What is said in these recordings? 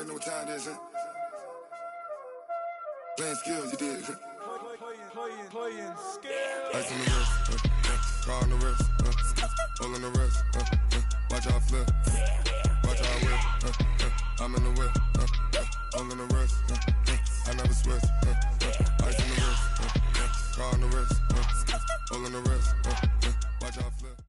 already know what time it is, huh? Playing skills, you did. Playing skills. Ice on the wrist, car on the wrist, all on the wrist, watch out flip, watch out whip, I'm in the whip, all on the wrist, I never switch, ice on the wrist, car on the wrist, all on the wrist, watch out flip.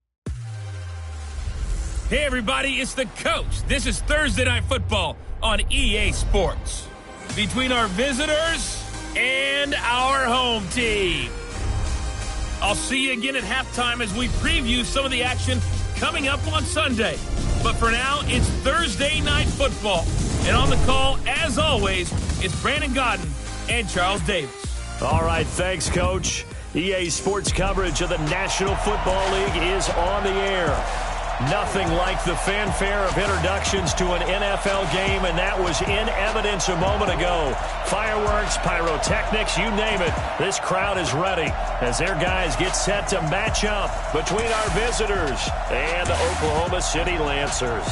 Hey everybody, it's the coach. This is Thursday Night Football on EA Sports. Between our visitors and our home team. I'll see you again at halftime as we preview some of the action coming up on Sunday. But for now, it's Thursday Night Football. And on the call, as always, it's Brandon Godden and Charles Davis. All right, thanks, Coach. EA Sports coverage of the National Football League is on the air. Nothing like the fanfare of introductions to an NFL game, and that was in evidence a moment ago. Fireworks, pyrotechnics, you name it. This crowd is ready as their guys get set to match up between our visitors and the Oklahoma City Lancers.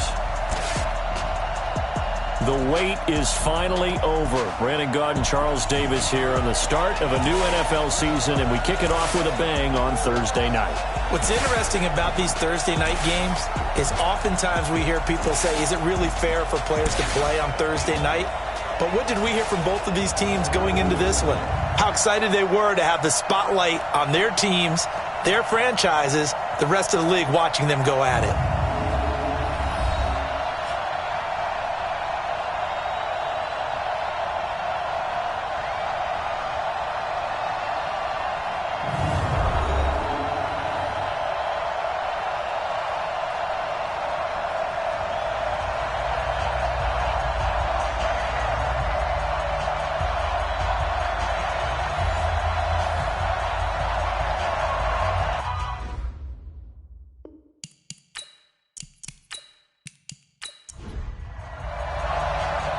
The wait is finally over. Brandon Godden, Charles Davis here on the start of a new NFL season, and we kick it off with a bang on Thursday night. What's interesting about these Thursday night games is oftentimes we hear people say, is it really fair for players to play on Thursday night? But what did we hear from both of these teams going into this one? How excited they were to have the spotlight on their teams, their franchises, the rest of the league watching them go at it.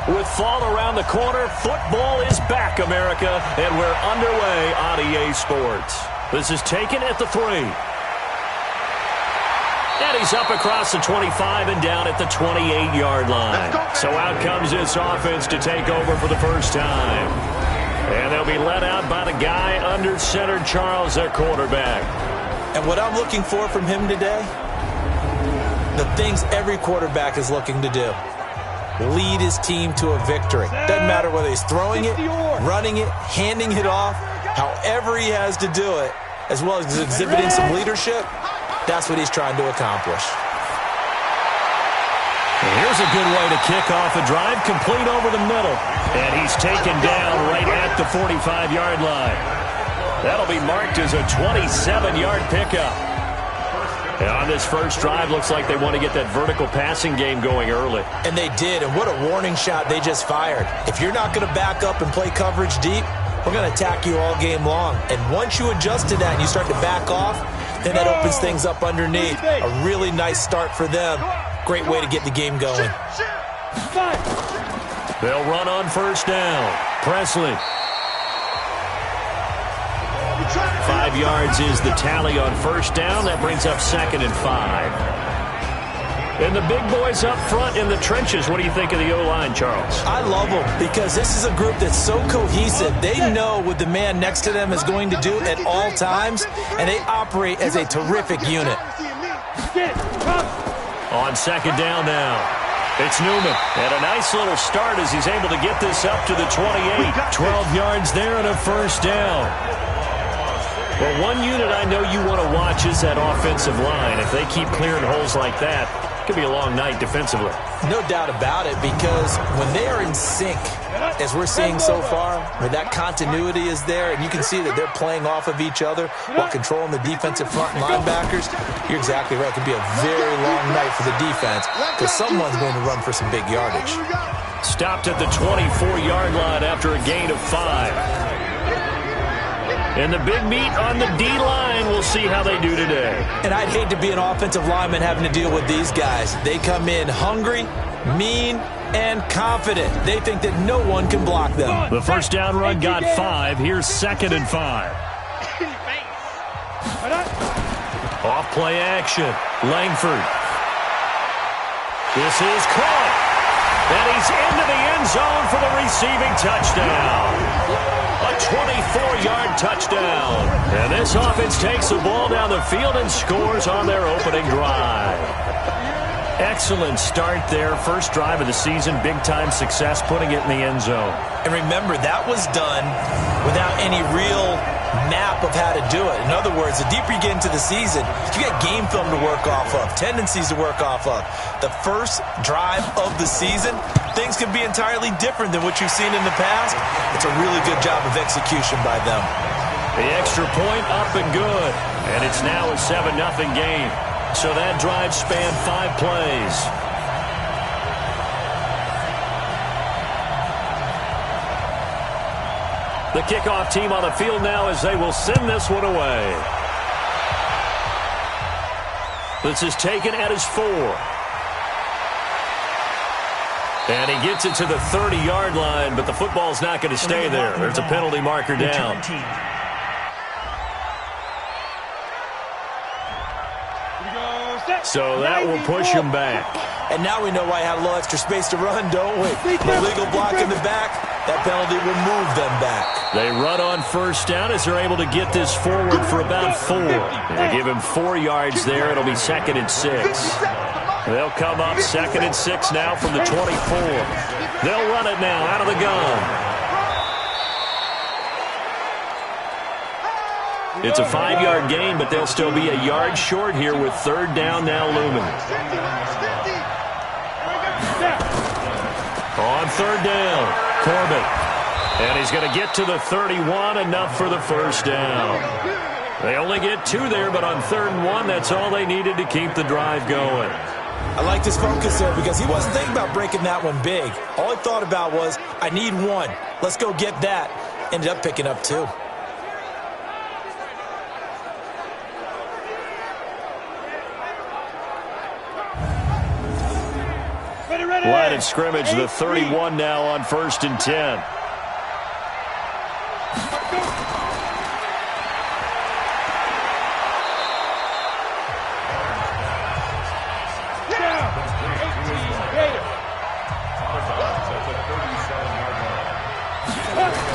With fall around the corner, football is back, America, and we're underway on EA Sports. This is taken at the 3. And he's up across the 25 and down at the 28-yard line. So out comes this offense to take over for the first time. And they'll be led out by the guy under center, Charles, their quarterback. And what I'm looking for from him today, the things every quarterback is looking to do. Lead his team to a victory. Doesn't matter whether he's throwing it, running it, handing it off, however he has to do it, as well as exhibiting some leadership, that's what he's trying to accomplish. And here's a good way to kick off a drive, complete over the middle. And he's taken down right at the 45-yard line. That'll be marked as a 27-yard pickup. And on this first drive, looks like they want to get that vertical passing game going early. And they did, and what a warning shot they just fired. If you're not going to back up and play coverage deep, we're going to attack you all game long. And once you adjust to that and you start to back off, then that opens things up underneath. A really nice start for them. Great way to get the game going. They'll run on first down. Presley. 5 yards is the tally on first down. That brings up 2nd and 5. And the big boys up front in the trenches. What do you think of the O-line, Charles? I love them because this is a group that's so cohesive. They know what the man next to them is going to do at all times, and they operate as a terrific unit. On second down now. It's Newman. And a nice little start as he's able to get this up to the 28. 12 yards there and a first down. Well, one unit I know you want to watch is that offensive line. If they keep clearing holes like that, it could be a long night defensively. No doubt about it, because when they are in sync, as we're seeing so far, where that continuity is there, and you can see that they're playing off of each other while controlling the defensive front and linebackers, you're exactly right. It could be a very long night for the defense because someone's going to run for some big yardage. Stopped at the 24-yard line after a gain of 5. And the big meat on the D-line, we'll see how they do today. And I'd hate to be an offensive lineman having to deal with these guys. They come in hungry, mean, and confident. They think that no one can block them. The first down run got 5. Here's 2nd and 5. Off play action. Langford. This is caught. And he's into the end zone for the receiving touchdown. A 24-yard touchdown. And this offense takes the ball down the field and scores on their opening drive. Excellent start there. First drive of the season. Big-time success putting it in the end zone. And remember, that was done without any real map of how to do it. In other words, the deeper you get into the season, you get game film to work off of, tendencies to work off of. The first drive of the season, things can be entirely different than what you've seen in the past. It's a really good job of execution by them. The extra point up and good. And it's now a 7-0 game. So that drive spanned 5 plays. The kickoff team on the field now as they will send this one away. This is taken at his 4. And he gets it to the 30-yard line, but the football's not going to stay there. There's a penalty marker down. So that will push him back. And now we know why he had a little extra space to run, don't we? The legal block in the back, that penalty will move them back. They run on first down as they're able to get this forward for about 4. They give him 4 yards there. It'll be 2nd and 6. They'll come up 2nd and 6 now from the 24. They'll run it now out of the gun. It's a 5-yard gain, but they'll still be a yard short here with 3rd down now looming. On 3rd down, Corbett. And he's going to get to the 31, enough for the first down. They only get 2 there, but on 3rd and 1, that's all they needed to keep the drive going. I like his focus there because he wasn't thinking about breaking that one big. All he thought about was, I need 1. Let's go get that. Ended up picking up 2. Line of scrimmage, the 31 now on 1st and 10.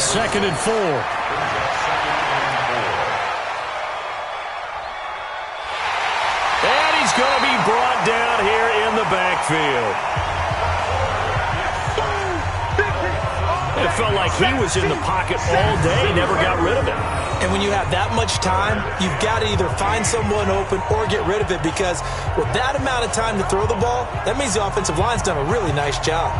Second and 4. And he's going to be brought down here in the backfield. It felt like he was in the pocket all day, never got rid of it. And when you have that much time, you've got to either find someone open or get rid of it, because with that amount of time to throw the ball, that means the offensive line's done a really nice job.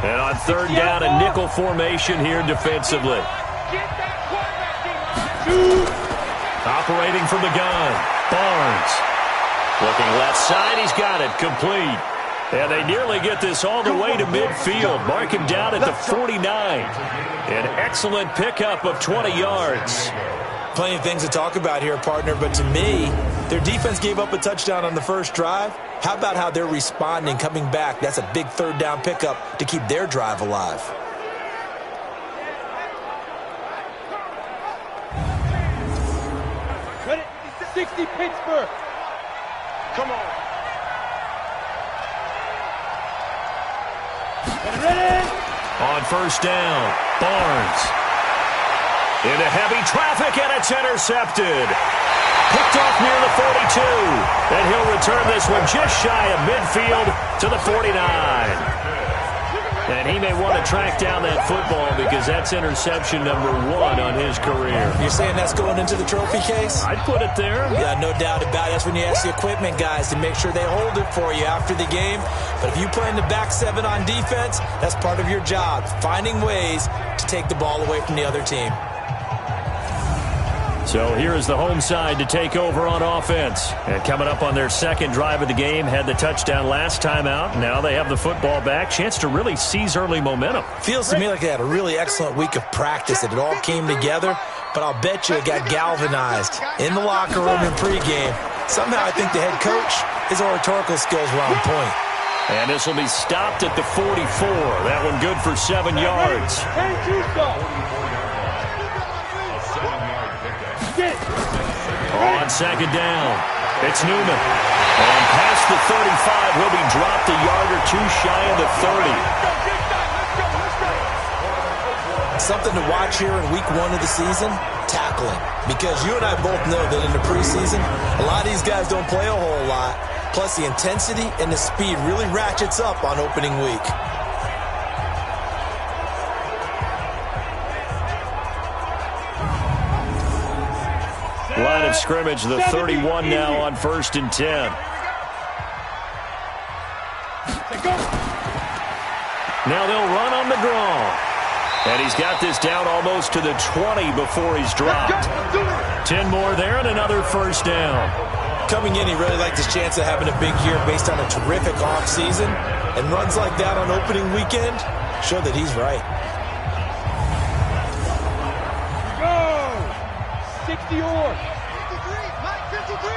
And on 3rd down, a nickel formation here defensively. Operating from the gun, Barnes. Looking left side, he's got it, complete. And they nearly get this all the way to midfield. Mark him down at the 49. An excellent pickup of 20 yards. Plenty of things to talk about here, partner, but to me, their defense gave up a touchdown on the first drive. How about how they're responding, coming back? That's a big 3rd down pickup to keep their drive alive. Ready? 60 Pittsburgh. Come on. Ready? On 1st down, Barnes. Into heavy traffic, and it's intercepted. Picked off near the 42. And he'll return this one just shy of midfield to the 49. And he may want to track down that football because that's interception number 1 on his career. You're saying that's going into the trophy case? I'd put it there. Yeah, no doubt about it. That's when you ask the equipment guys to make sure they hold it for you after the game. But if you play in the back 7 on defense, that's part of your job, finding ways to take the ball away from the other team. So here is the home side to take over on offense. And coming up on their 2nd drive of the game, had the touchdown last time out. Now they have the football back. Chance to really seize early momentum. Feels to me like they had a really excellent week of practice. It all came together, but I'll bet you it got galvanized in the locker room in pregame Somehow I think the head coach, his oratorical skills were on point. And this will be stopped at the 44. That one good for 7 yards. On second down, it's Newman. And past the 35, he'll be dropped a yard or two shy of the 30. Something to watch here in week 1 of the season, tackling. Because you and I both know that in the preseason, a lot of these guys don't play a whole lot. Plus, the intensity and the speed really ratchets up on opening week. Line of scrimmage, the 31 now on 1st and 10. Now they'll run on the draw. And he's got this down almost to the 20 before he's dropped. 10 more there and another first down. Coming in, he really liked his chance of having a big year based on a terrific offseason. And runs like that on opening weekend show that he's right. Go! 60 yours. 53, 53.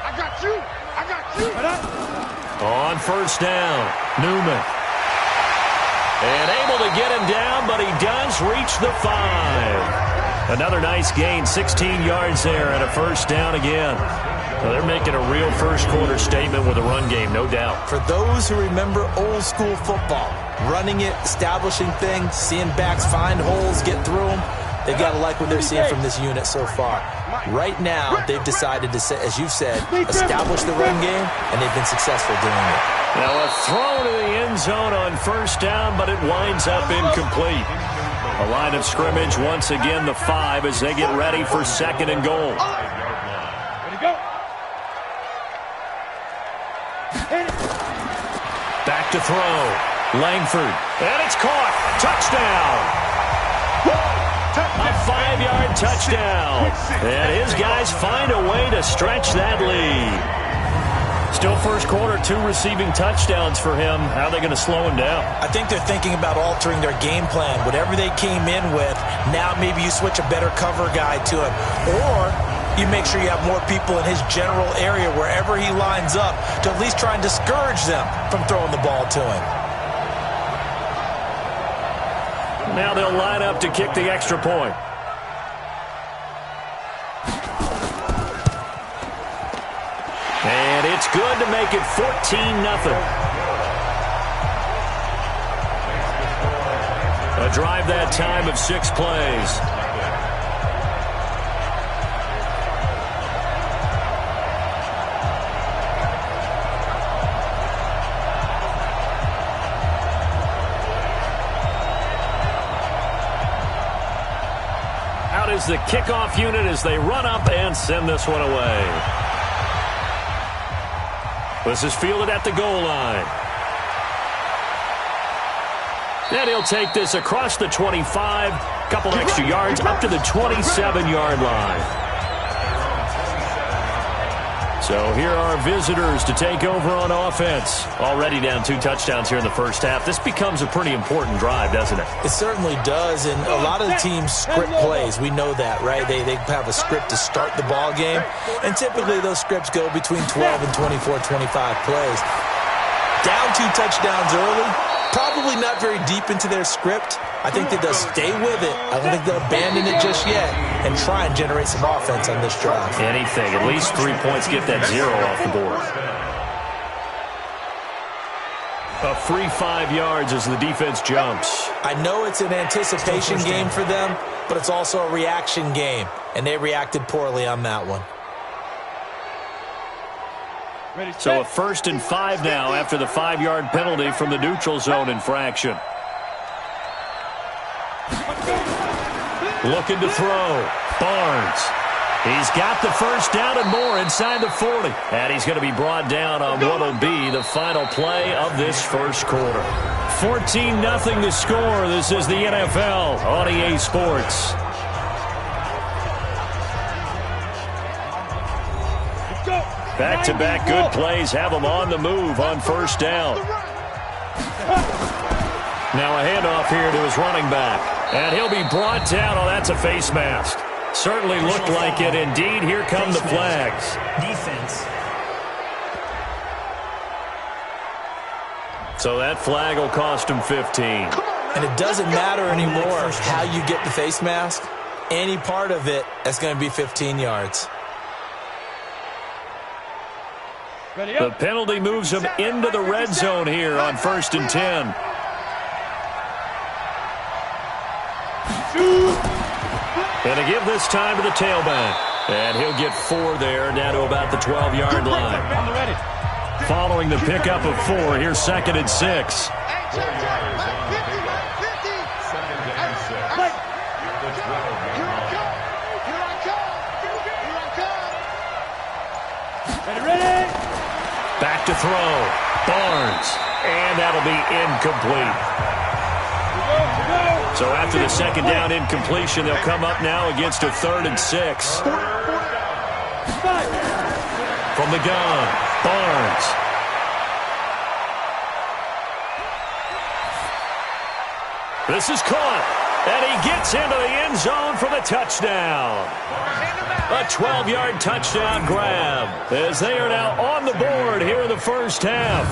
I got you. On first down, Newman. And able to get him down, but he does reach the 5. Another nice gain, 16 yards there, and a first down again. Well, they're making a real first-quarter statement with a run game, no doubt. For those who remember old-school football, running it, establishing things, seeing backs find holes, get through them, they've got to like what they're seeing from this unit so far. Right now, they've decided to, as you've said, establish the run game, and they've been successful doing it. Now a throw to the end zone on first down, but it winds up incomplete. A line of scrimmage, once again the 5 as they get ready for 2nd and goal. Ready, go. Back to throw. Langford. And it's caught. Touchdown. A 5-yard touchdown. And his guys find a way to stretch that lead. Still first quarter, 2 receiving touchdowns for him. How are they going to slow him down? I think they're thinking about altering their game plan. Whatever they came in with, now maybe you switch a better cover guy to him. Or you make sure you have more people in his general area wherever he lines up to at least try and discourage them from throwing the ball to him. Now they'll line up to kick the extra point. And it's good to make it 14-0. A drive that time of 6 plays. Out is the kickoff unit as they run up and send this one away. This is fielded at the goal line. And he'll take this across the 25, couple extra yards, up to the 27-yard line. So here are visitors to take over on offense. Already down 2 touchdowns here in the first half. This becomes a pretty important drive, doesn't it? It certainly does, and a lot of the teams script plays. We know that, right? They have a script to start the ball game, and typically those scripts go between 12 and 24, 25 plays. Down 2 touchdowns early, probably not very deep into their script. I think that they'll stay with it. I don't think they'll abandon it just yet and try and generate some offense on this drive. Anything. At least 3 points, get that 0 off the board. A free 5 yards as the defense jumps. I know it's an anticipation game for them, but it's also a reaction game, and they reacted poorly on that one. So a 1st and 5 now after the 5-yard penalty from the neutral zone infraction. Looking to throw. Barnes. He's got the first down and more inside the 40. And he's going to be brought down on what will be the final play of this first quarter. 14-0 to score. This is the NFL on EA Sports. Back-to-back good plays have them on the move on first down. Now a handoff here to his running back. And he'll be brought down. Oh, that's a face mask. Certainly looked like it. Indeed, here come the flags. Defense. So that flag will cost him 15. And it doesn't matter anymore how you get the face mask. Any part of it, that's going to be 15 yards. The penalty moves him into the red zone here on 1st and 10. And to give this time to the tailback. And he'll get 4 there, down to about the 12-yard line. Following the pickup of 4, here's 2nd and 6. Back to throw. Barnes. And that'll be incomplete. So after the second down incompletion, they'll come up now against a 3rd and 6. From the gun, Barnes. This is caught. And he gets into the end zone for the touchdown. A 12-yard touchdown grab as they are now on the board here in the first half.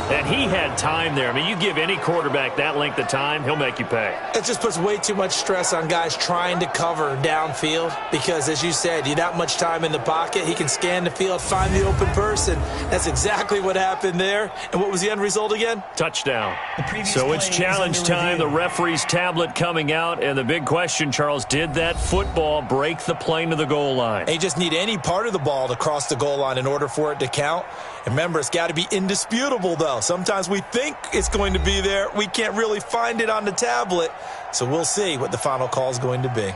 And he had time there. I mean, you give any quarterback that length of time, he'll make you pay. It just puts way too much stress on guys trying to cover downfield because, as you said, you that much time in the pocket, he can scan the field, find the open person. That's exactly what happened there. And what was the end result again? Touchdown. So it's challenge time. The referee's tablet coming out. And the big question, Charles, did that football break the plane to the goal line? And you just need any part of the ball to cross the goal line in order for it to count. And remember, it's got to be indisputable, though. Sometimes we think it's going to be there. We can't really find it on the tablet. So we'll see what the final call is going to be.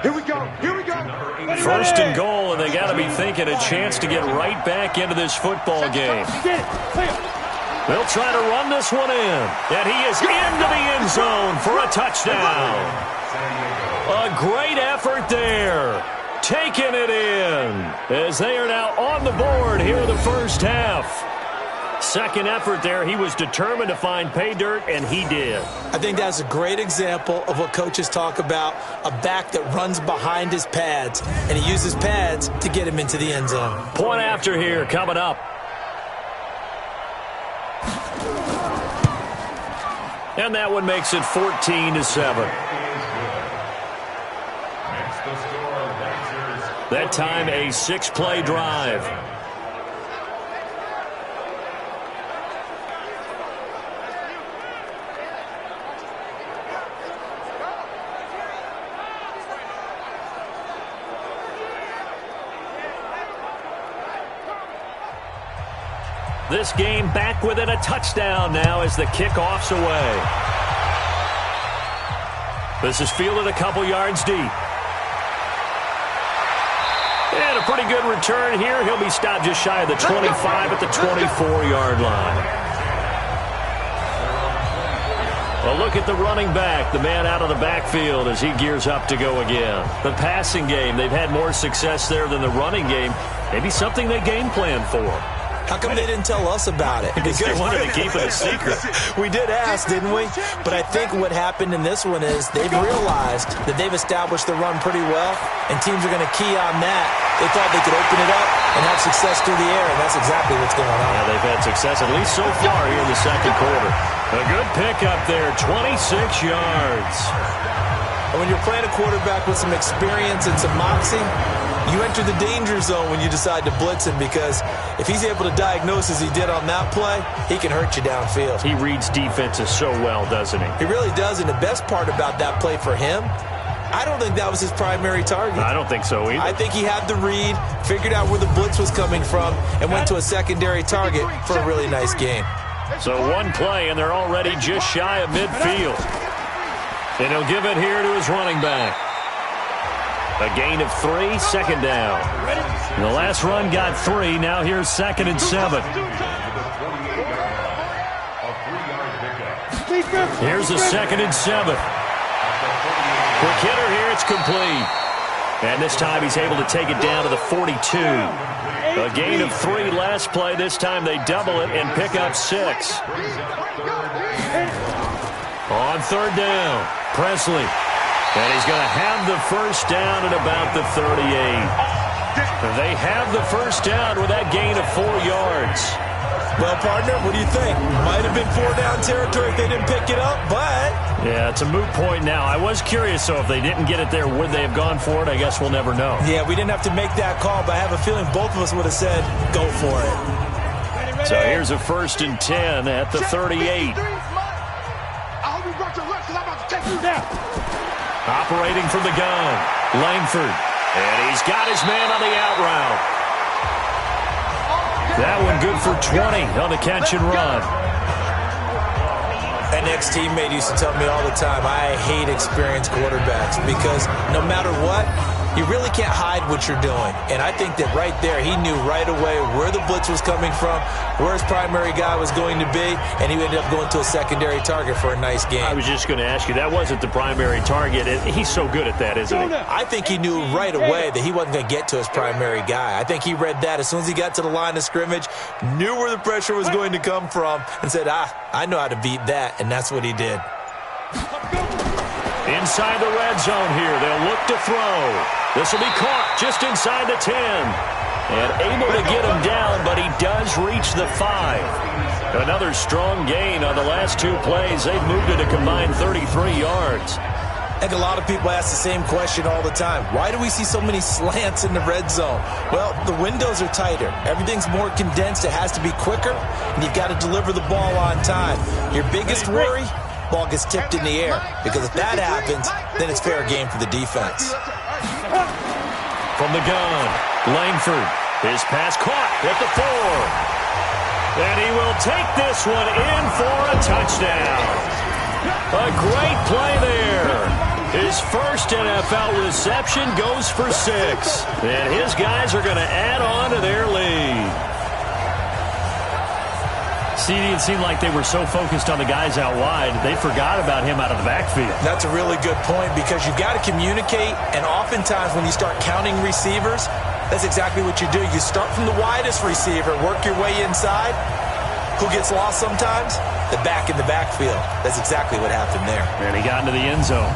Here we go. Here we go. 1st and goal, and they got to be thinking a chance to get right back into this football game. They'll try to run this one in. And he is into the end zone for a touchdown. A great effort there. Taking it in as they are now on the board here in the first half. Second effort there. He was determined to find pay dirt, and he did. I think that's a great example of what coaches talk about, a back that runs behind his pads, and he uses pads to get him into the end zone. Point after here coming up. And that one makes it 14-7. That time a 6-play drive. This game back within a touchdown now as the kickoff's away. This is fielded a couple yards deep. And a pretty good return here. He'll be stopped just shy of the 25 at the 24-yard line. Well, look at the running back, the man out of the backfield as he gears up to go again. The passing game, they've had more success there than the running game. Maybe something they game plan for. How come they didn't tell us about it? Because they wanted to keep it a secret. We did ask, didn't we? But I think what happened in this one is they've realized that they've established the run pretty well, and teams are going to key on that. They thought they could open it up and have success through the air, and that's exactly what's going on. Yeah, they've had success at least so far here in the second quarter. A good pickup there, 26 yards. And when you're playing a quarterback with some experience and some moxie, you enter the danger zone when you decide to blitz him, because if he's able to diagnose as he did on that play, he can hurt you downfield. He reads defenses so well, doesn't he? He really does, and the best part about that play for him, I don't think that was his primary target. I don't think so either. I think he had the read, figured out where the blitz was coming from, and went to a secondary target for a really nice gain. So one play, and they're already just shy of midfield. And he'll give it here to his running back. A gain of 3, second down. The last run got 3. Now here's 2nd and 7. Here's the 2nd and 7. Quick hitter here. It's complete. And this time he's able to take it down to the 42. A gain of 3 last play. This time they double it and pick up 6. On third down, Presley. And he's going to have the first down at about the 38. They have the first down with that gain of 4 yards. Well, partner, what do you think? Might have been 4-down territory if they didn't pick it up, but... Yeah, it's a moot point now. I was curious, so if they didn't get it there, would they have gone for it? I guess we'll never know. Yeah, we didn't have to make that call, but I have a feeling both of us would have said, go for it. So here's a 1st and 10 at the 38. Operating from the gun, Langford. And he's got his man on the out route. That one good for 20 on the catch and run. An ex-teammate used to tell me all the time, I hate experienced quarterbacks because no matter what, you really can't hide what you're doing. And I think that right there, he knew right away where the blitz was coming from, where his primary guy was going to be, and he ended up going to a secondary target for a nice game. I was just going to ask you, that wasn't the primary target. He's so good at that, isn't he? I think he knew right away that he wasn't going to get to his primary guy. I think he read that as soon as he got to the line of scrimmage, knew where the pressure was going to come from, and said, I know how to beat that, and that's what he did. Inside the red zone here, they'll look to throw. This will be caught just inside the 10. And able to get him down, but he does reach the 5. Another strong gain on the last 2 plays. They've moved it a combined 33 yards. I think a lot of people ask the same question all the time. Why do we see so many slants in the red zone? Well, the windows are tighter. Everything's more condensed. It has to be quicker, and you've got to deliver the ball on time. Your biggest worry? Ball gets tipped in the air, because if that happens, then it's fair game for the defense. From the gun, Langford. His pass caught at the 4. And he will take this one in for a touchdown. A great play there. His first NFL reception goes for 6. And his guys are going to add on to their lead. It seemed like they were so focused on the guys out wide, they forgot about him out of the backfield. That's a really good point because you've got to communicate, and oftentimes when you start counting receivers, that's exactly what you do. You start from the widest receiver, work your way inside. Who gets lost sometimes? The back in the backfield. That's exactly what happened there. And he got into the end zone.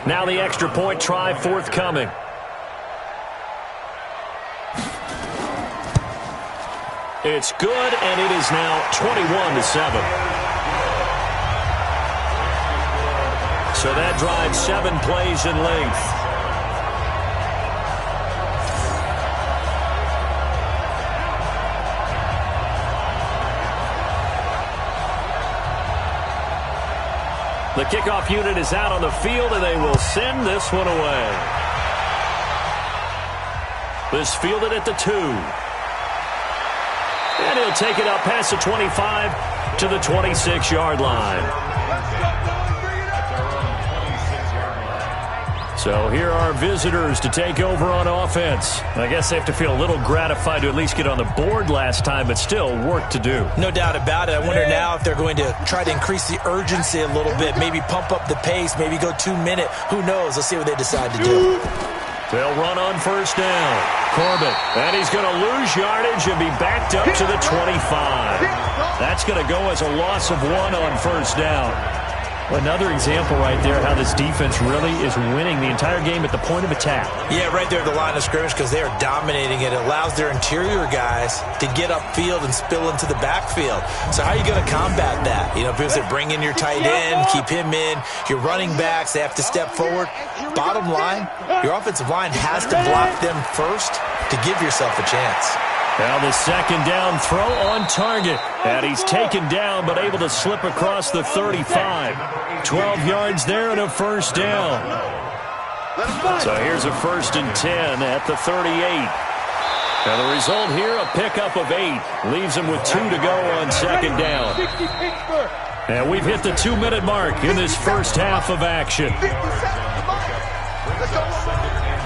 Now the extra point try forthcoming. It's good, and it is now 21-7. So that drives 7 plays in length. The kickoff unit is out on the field, and they will send this one away. This fielded at the 2. And he'll take it up past the 25 to the 26-yard line. So here are visitors to take over on offense. I guess they have to feel a little gratified to at least get on the board last time, but still work to do. No doubt about it. I wonder now if they're going to try to increase the urgency a little bit, maybe pump up the pace, maybe go 2-minute. Who knows? Let's see what they decide to do. They'll run on first down. Corbett, and he's going to lose yardage and be backed up to the 25. That's going to go as a loss of 1 on first down. Another example right there how this defense really is winning the entire game at the point of attack. Yeah, right there at the line of scrimmage because they are dominating it. It allows their interior guys to get upfield and spill into the backfield. So how are you going to combat that? You know, people say bring in your tight end, keep him in. Your running backs, they have to step forward. Bottom line, your offensive line has to block them first to give yourself a chance. Now the second down throw on target. And he's taken down but able to slip across the 35. 12 yards there and a first down. So here's a 1st and 10 at the 38. Now the result here, a pickup of 8. Leaves him with 2 to go on second down. And we've hit the 2-minute mark in this first half of action.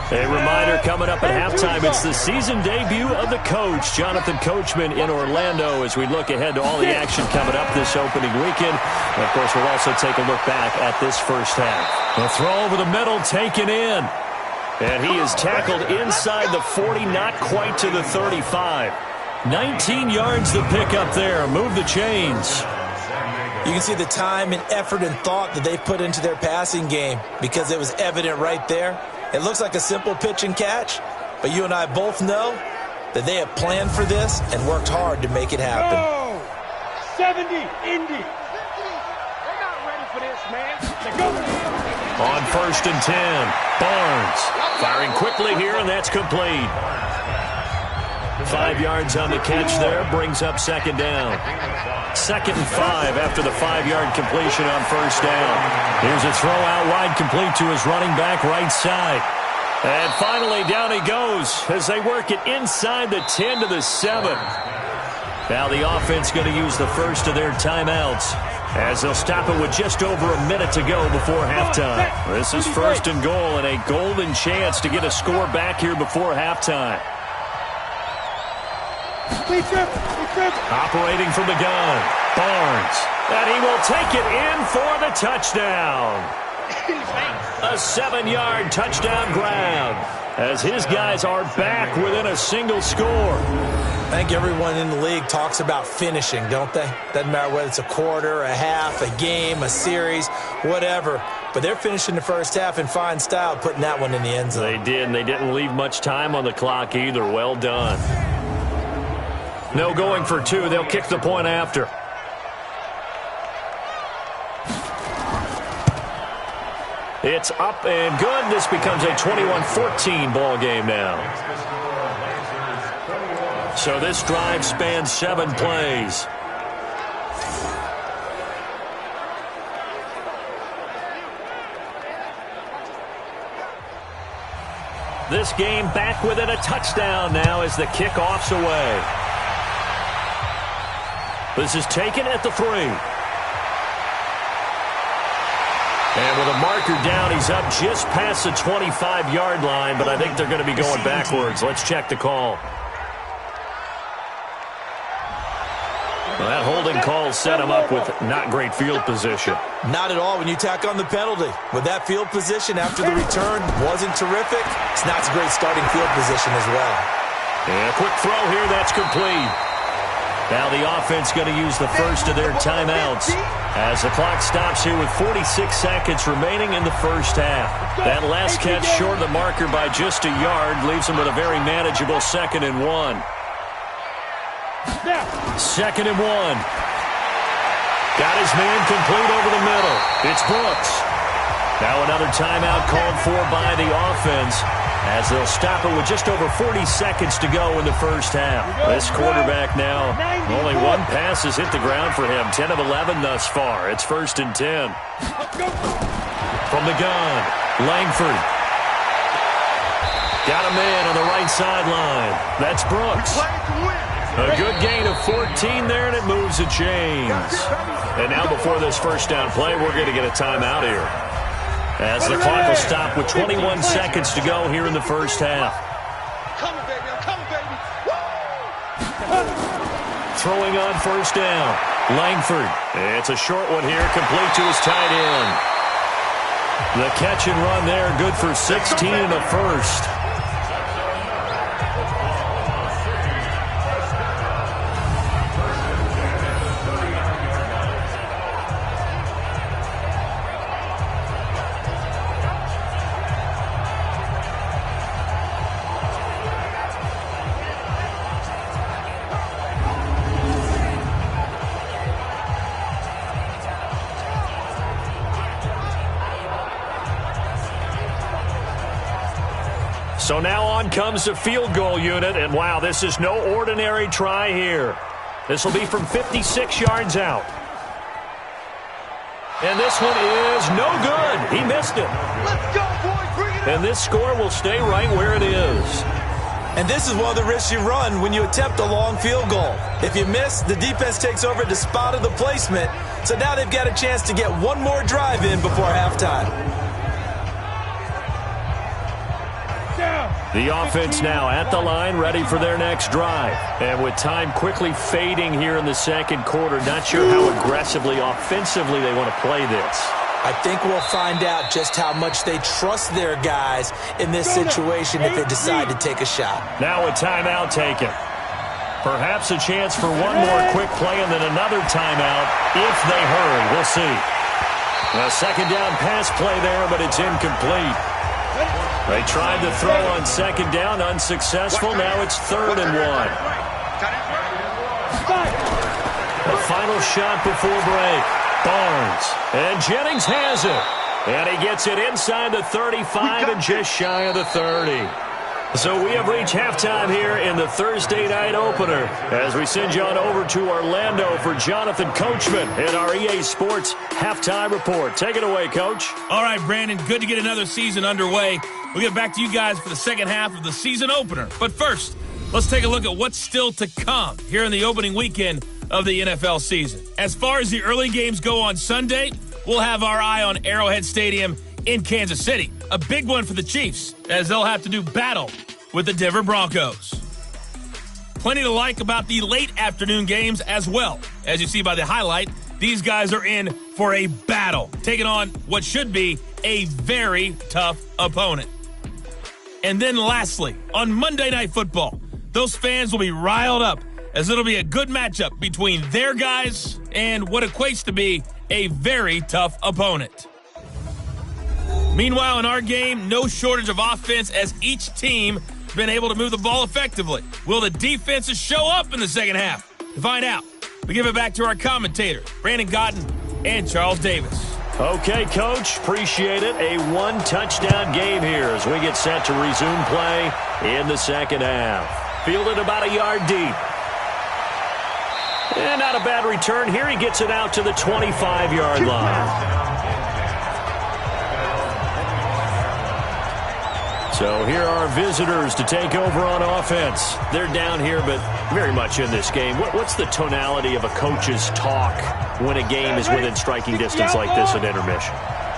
A reminder coming up at halftime, it's the season debut of the coach, Jonathan Coachman, in Orlando, as we look ahead to all the action coming up this opening weekend. And, of course, we'll also take a look back at this first half. The throw over the middle taken in. And he is tackled inside the 40, not quite to the 35. 19 yards to pick up there. Move the chains. You can see the time and effort and thought that they put into their passing game because it was evident right there. It looks like a simple pitch and catch, but you and I both know that they have planned for this and worked hard to make it happen. Go! 70, Indy. They're not ready for this, man. They go. On 1st and 10, Barnes firing quickly here, and that's complete. 5 yards on the catch there, brings up second down. 2nd and 5 after the 5-yard completion on first down. Here's a throw out wide, complete to his running back right side. And finally down he goes as they work it inside the 10 to the 7. Now the offense going to use the first of their timeouts as they'll stop it with just over a minute to go before halftime. This is 1st and goal and a golden chance to get a score back here before halftime. Operating from the gun, Barnes, and he will take it in for the touchdown. A 7-yard touchdown grab as his guys are back within a single score. I think everyone in the league talks about finishing, don't they? Doesn't matter whether it's a quarter, a half, a game, a series, whatever. But they're finishing the first half in fine style, putting that one in the end zone. They did, and they didn't leave much time on the clock either. Well done. No going for two. They'll kick the point after. It's up and good. This becomes a 21-14 ball game now. So this drive spans 7 plays. This game back within a touchdown now as the kickoff's away. This is taken at the 3. And with a marker down, he's up just past the 25-yard line, but I think they're going to be going backwards. Let's check the call. Well, that holding call set him up with not great field position. Not at all when you tack on the penalty. With that field position after the return wasn't terrific, it's not a great starting field position as well. And a quick throw here, that's complete. Now the offense going to use the first of their timeouts as the clock stops here with 46 seconds remaining in the first half. That last catch short of the marker by just a yard leaves them with a very manageable 2nd and 1. 2nd and 1. Got his man complete over the middle. It's Brooks. Now another timeout called for by the offense as they'll stop it with just over 40 seconds to go in the first half. This quarterback now, only one pass has hit the ground for him. 10 of 11 thus far. It's 1st and 10. From the gun, Langford. Got a man on the right sideline. That's Brooks. A good gain of 14 there, and it moves the chains. And now before this first down play, we're going to get a timeout here, as the clock will stop with 21 seconds to go here in the first half. Come on, baby. I'm coming, baby. Throwing on first down, Langford. It's a short one here, complete to his tight end. The catch and run there, good for 16 and a first. So now on comes the field goal unit, and wow, this is no ordinary try here. This will be from 56 yards out. And this one is no good. He missed it. Let's go, boys. Bring it And this score will stay right where it is. And this is one of the risks you run when you attempt a long field goal. If you miss, the defense takes over the spot of the placement. So now they've got a chance to get one more drive in before halftime. The offense now at the line, ready for their next drive. And with time quickly fading here in the second quarter, not sure how aggressively, offensively they want to play this. I think we'll find out just how much they trust their guys in this situation if they decide to take a shot. Now a timeout taken. Perhaps a chance for one more quick play and then another timeout if they hurry. We'll see. A second down pass play there, but it's incomplete. They tried to throw on second down, unsuccessful. Now it's 3rd and 1. The final shot before break. Barnes. And Jennings has it. And he gets it inside the 35 and just shy of the 30. So we have reached halftime here in the Thursday night opener as we send you on over to Orlando for Jonathan Coachman in our EA Sports Halftime Report. Take it away, Coach. All right, Brandon, good to get another season underway. We'll get back to you guys for the second half of the season opener. But first, let's take a look at what's still to come here in the opening weekend of the NFL season. As far as the early games go on Sunday, we'll have our eye on Arrowhead Stadium in Kansas City. A big one for the Chiefs, as they'll have to do battle with the Denver Broncos. Plenty to like about the late afternoon games as well. As you see by the highlight, these guys are in for a battle, taking on what should be a very tough opponent. And then lastly, on Monday Night Football, those fans will be riled up as it'll be a good matchup between their guys and what equates to be a very tough opponent. Meanwhile, in our game, no shortage of offense as each team has been able to move the ball effectively. Will the defenses show up in the second half? To find out, we give it back to our commentators, Brandon Gotten and Charles Davis. Okay, Coach, appreciate it. A one-touchdown game here as we get set to resume play in the second half. Fielded about a yard deep. And not a bad return here. He gets it out to the 25-yard line. So here are visitors to take over on offense. They're down here, but very much in this game. What's the tonality of a coach's talk when a game is within striking distance like this at intermission?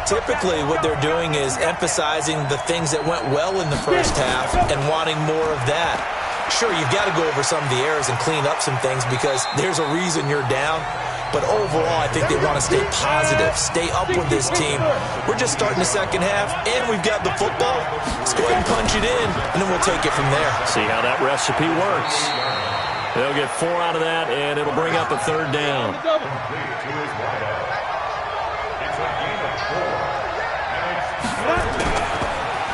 Typically, what they're doing is emphasizing the things that went well in the first half and wanting more of that. Sure, you've got to go over some of the errors and clean up some things because there's a reason you're down. But overall, I think they want to stay positive, stay up with this team. We're just starting the second half, and we've got the football. Let's go ahead and punch it in, and then we'll take it from there. See how that recipe works. They'll get 4 out of that, and it'll bring up a 3rd down.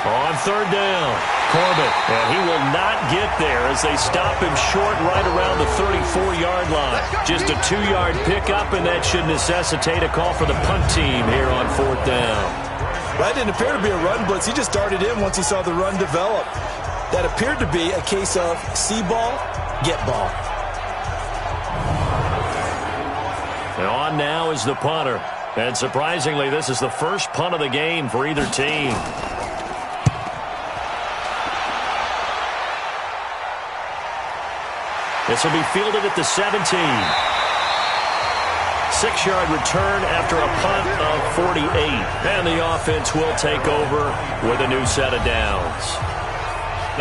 On 3rd down, Corbett, and he will not get there as they stop him short right around the 34-yard line. Just a 2-yard pickup, and that should necessitate a call for the punt team here on 4th down. That didn't appear to be a run blitz. He just darted in once he saw the run develop. That appeared to be a case of see ball, get ball. And on now is the punter. And surprisingly, this is the first punt of the game for either team. This will be fielded at the 17. 6-yard return after a punt of 48. And the offense will take over with a new set of downs.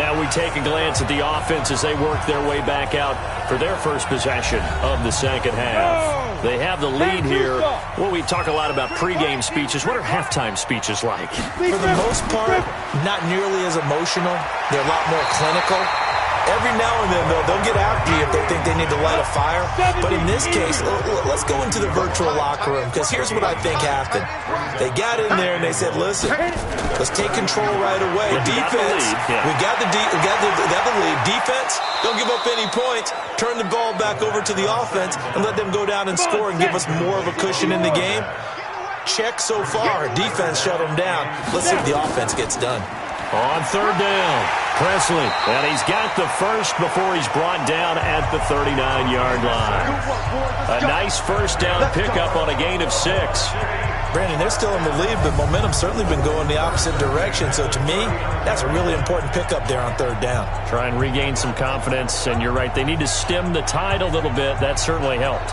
Now we take a glance at the offense as they work their way back out for their first possession of the second half. They have the lead here. Well, we talk a lot about pregame speeches. What are halftime speeches like? For the most part, not nearly as emotional. They're a lot more clinical. Every now and then, though, they'll get after you if they think they need to light a fire. But in this case, let's go into the virtual locker room, because here's what I think happened. They got in there and they said, listen, let's take control right away. Defense, we got the lead. Defense, don't give up any points. Turn the ball back over to the offense and let them go down and score and give us more of a cushion in the game. Check so far. Defense shut them down. Let's see if the offense gets done. On 3rd down, Presley, and he's got the first before he's brought down at the 39-yard line. A nice first down pickup on a gain of 6. Brandon, they're still in the lead, but momentum's certainly been going the opposite direction. So to me, that's a really important pickup there on 3rd down. Try and regain some confidence, and you're right, they need to stem the tide a little bit. That certainly helped.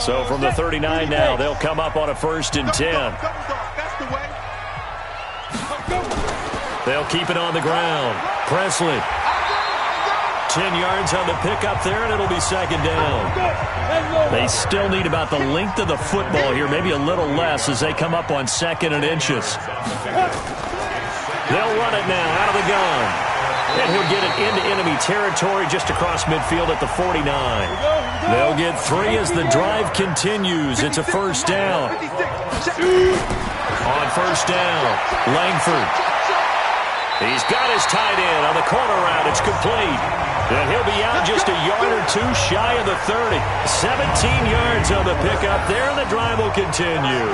So from the 39 now, they'll come up on a 1st and 10. They'll keep it on the ground. Presley. 10 yards on the pickup there, and it'll be 2nd down. They still need about the length of the football here, maybe a little less as they come up on 2nd and inches. They'll run it now out of the gun. And he'll get it into enemy territory just across midfield at the 49. They'll get 3 as the drive continues. It's a 1st down. On 1st down, Langford. He's got his tight end on the corner route. It's complete. And he'll be out just a yard or 2 shy of the 30. 17 yards on the pickup there, and the drive will continue.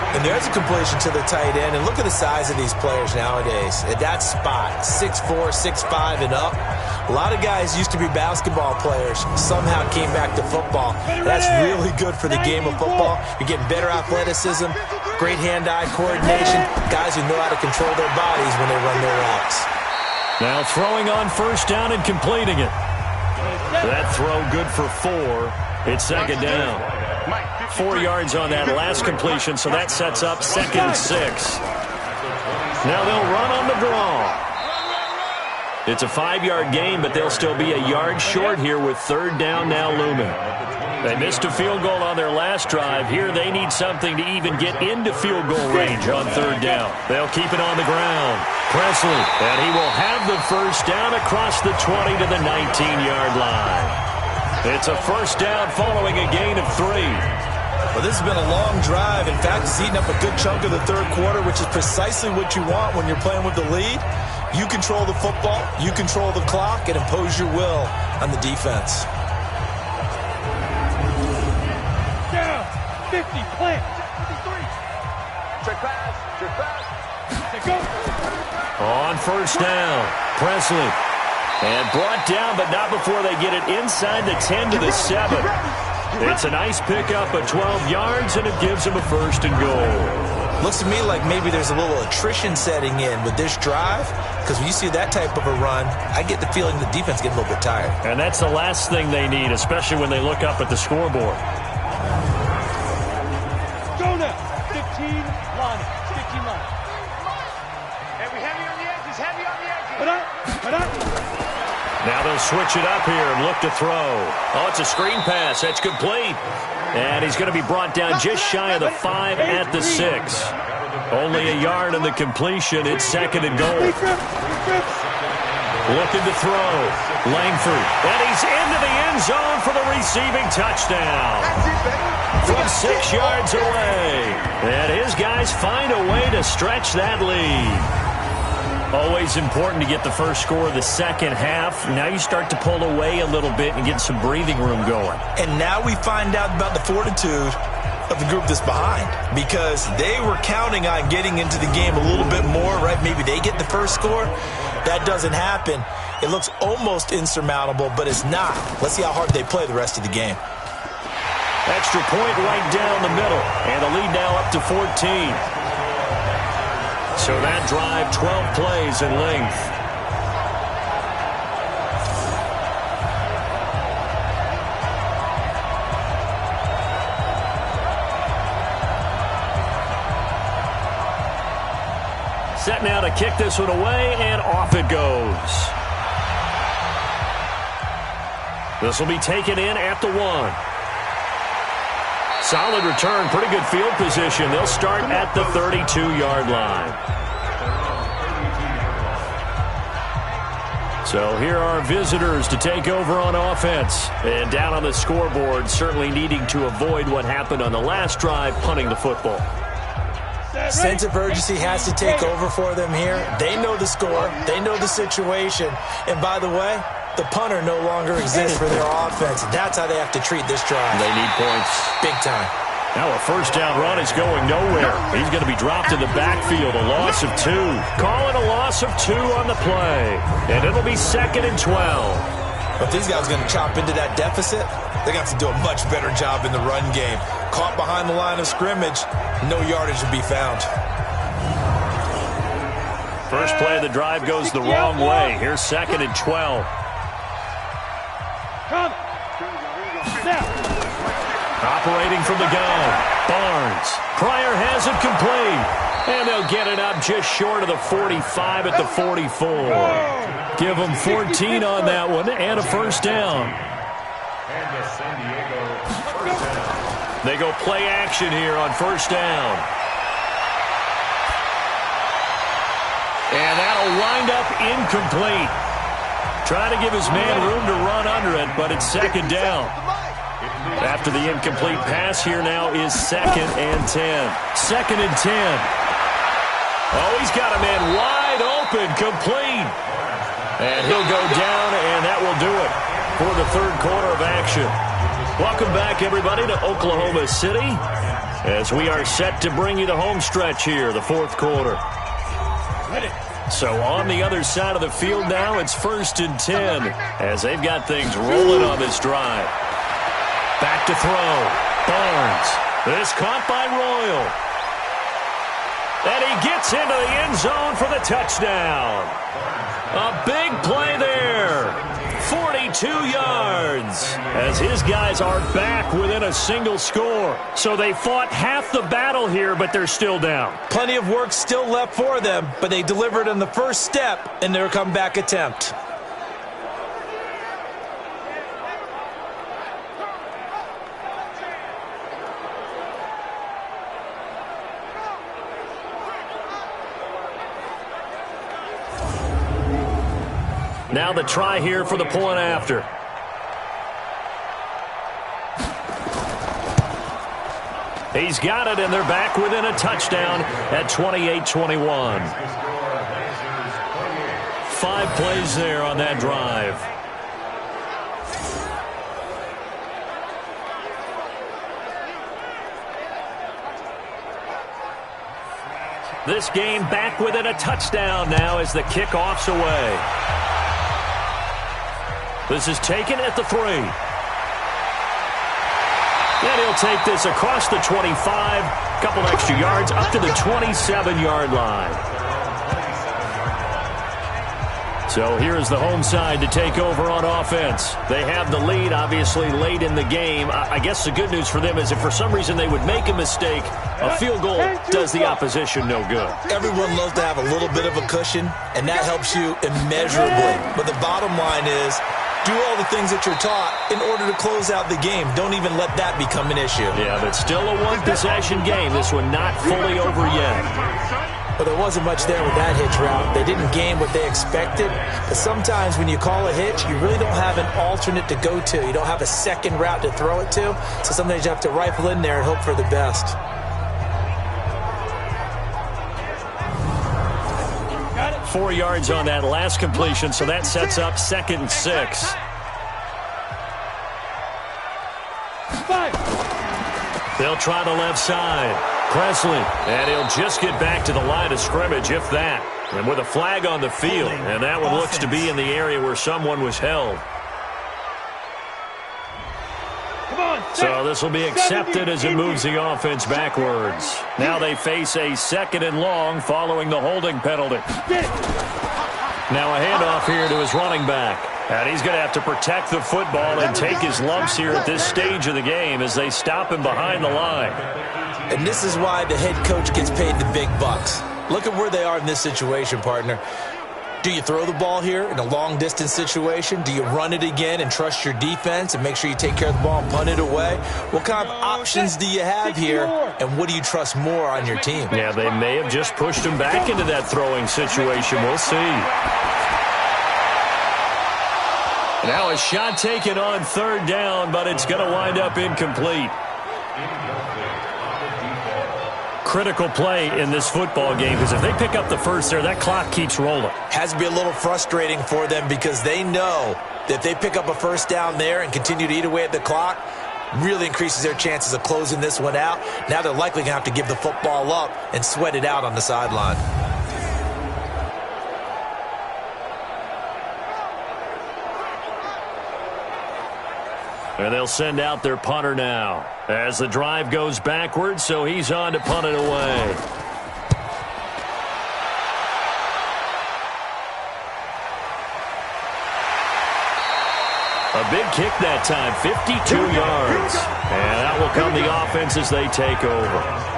And there's a completion to the tight end. And look at the size of these players nowadays. At that spot, 6'4", 6'5", and up. A lot of guys used to be basketball players, somehow came back to football. That's really good for the game of football. You're getting better athleticism, great hand-eye coordination, guys who know how to control their bodies when they run their routes. Now throwing on 1st down and completing it. That throw good for 4. It's 2nd down. 4 yards on that last completion, so that sets up 2nd and 6. Now they'll run on the draw. It's a 5-yard gain, but they'll still be a yard short here with 3rd down now looming. They missed a field goal on their last drive. Here they need something to even get into field goal range on 3rd down. They'll keep it on the ground. Presley, and he will have the 1st down across the 20 to the 19-yard line. It's a 1st down following a gain of 3. Well, this has been a long drive. In fact, it's eaten up a good chunk of the 3rd quarter, which is precisely what you want when you're playing with the lead. You control the football, you control the clock, and impose your will on the defense. Down, 50, plant, 53. Check pass. Go. On 1st down, Presley. And brought down, but not before they get it inside the 10 to the 7. It's a nice pickup of 12 yards, and it gives them a 1st and goal. Looks to me like maybe there's a little attrition setting in with this drive, because when you see that type of a run, I get the feeling the defense gets a little bit tired. And that's the last thing they need, especially when they look up at the scoreboard. Go now. 15 line. 15 line. Heavy on the edges. Heavy on the edges. Put up. Now they'll switch it up here and look to throw. Oh, it's a screen pass. That's complete. And he's going to be brought down just shy of the 5 at the 6. Only a yard in the completion. It's 2nd and goal. Looking to throw. Langford. And he's into the end zone for the receiving touchdown. From 6 yards away. And his guys find a way to stretch that lead. Always important to get the first score of the second half. Now you start to pull away a little bit and get some breathing room going. And now we find out about the fortitude of the group that's behind, because they were counting on getting into the game a little bit more, right? Maybe they get the first score. That doesn't happen. It looks almost insurmountable, but it's not. Let's see how hard they play the rest of the game. Extra point right down the middle, and the lead now up to 14. So that drive, 12 plays in length. Set now to kick this one away, and off it goes. This will be taken in at the 1. Solid return, pretty good field position. They'll start at the 32-yard line. So here are visitors to take over on offense. And down on the scoreboard, certainly needing to avoid what happened on the last drive, punting the football. Sense of urgency has to take over for them here. They know the score. They know the situation. And by the way, the punter no longer exists for their offense. That's how they have to treat this drive. They need points. Big time. Now a first down run is going nowhere. He's going to be dropped in the backfield, a loss of 2. Call it a loss of 2 on the play. And it'll be 2nd and 12. But these guys are going to chop into that deficit. They're going to have to do a much better job in the run game. Caught behind the line of scrimmage, no yardage to be found. First play of the drive goes the wrong way. Here's 2nd and 12. Come. Now. Operating from the gun, Barnes. Pryor has it complete. And they'll get it up just short of the 45 at the 44. Give them 14 on that one and a first down. They go play action here on first down. And that'll wind up incomplete. Trying to give his man room to run under it, but it's second down. After the incomplete pass, here now is 2nd and 10. 2nd and 10. Oh, he's got a man wide open, complete. And he'll go down, and that will do it for the third quarter of action. Welcome back, everybody, to Oklahoma City as we are set to bring you the home stretch here, the fourth quarter. So on the other side of the field now, it's 1st and 10 as they've got things rolling on this drive. Back to throw. Barnes. This caught by Royal. And he gets into the end zone for the touchdown. A big play there. 42 yards as his guys are back within a single score. So they fought half the battle here, but they're still down. Plenty of work still left for them, but they delivered on the first step in their comeback attempt. Now the try here for the point after. He's got it, and they're back within a touchdown at 28-21. 5 plays there on that drive. This game back within a touchdown now as the kickoff's away. This is taken at the 3. And he'll take this across the 25. Couple extra yards up to the 27-yard line. So here's the home side to take over on offense. They have the lead, obviously, late in the game. I guess the good news for them is if for some reason they would make a mistake, a field goal does the opposition no good. Everyone loves to have a little bit of a cushion, and that helps you immeasurably. But the bottom line is, do all the things that you're taught in order to close out the game. Don't even let that become an issue. Yeah, but still a one-possession game. This one not fully over yet. But there wasn't much there with that hitch route. They didn't gain what they expected. But sometimes when you call a hitch, you really don't have an alternate to go to. You don't have a second route to throw it to. So sometimes you have to rifle in there and hope for the best. 4 yards on that last completion, so that sets up 2nd and 6. They'll try the left side. Presley, and he'll just get back to the line of scrimmage, if that. And with a flag on the field, and that one looks to be in the area where someone was held. So this will be accepted as it moves the offense backwards. Now they face a 2nd and long following the holding penalty. Now a handoff here to his running back. And he's going to have to protect the football and take his lumps here at this stage of the game as they stop him behind the line. And this is why the head coach gets paid the big bucks. Look at where they are in this situation, partner. Do you throw the ball here in a long-distance situation? Do you run it again and trust your defense and make sure you take care of the ball and punt it away? What kind of options do you have here, and what do you trust more on your team? Yeah, they may have just pushed him back into that throwing situation. We'll see. Now a shot taken on 3rd down, but it's going to wind up incomplete. Critical play in this football game because if they pick up the first there, that clock keeps rolling. Has to be a little frustrating for them because they know that if they pick up a first down there and continue to eat away at the clock, really increases their chances of closing this one out. Now they're likely going to have to give the football up and sweat it out on the sideline. And they'll send out their punter now as the drive goes backwards, so he's on to punt it away. A big kick that time, 52 yards. And that will come the offense as they take over.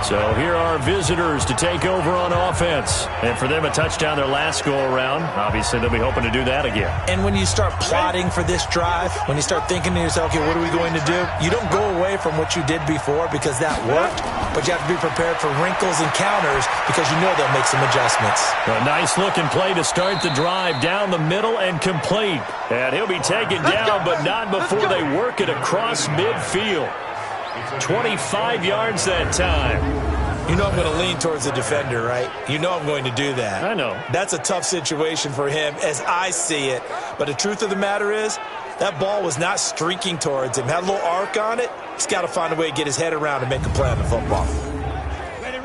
So here are visitors to take over on offense. And for them, a touchdown their last go-around. Obviously, they'll be hoping to do that again. And when you start plotting for this drive, when you start thinking to yourself, okay, what are we going to do? You don't go away from what you did before because that worked, but you have to be prepared for wrinkles and counters because you know they'll make some adjustments. A nice-looking play to start the drive down the middle and complete. And he'll be taken down, but not before they work it across midfield. 25 yards that time. You know I'm going to lean towards the defender, right? You know I'm going to do that. I know. That's a tough situation for him as I see it. But the truth of the matter is, that ball was not streaking towards him. Had a little arc on it. He's got to find a way to get his head around and make a play on the football.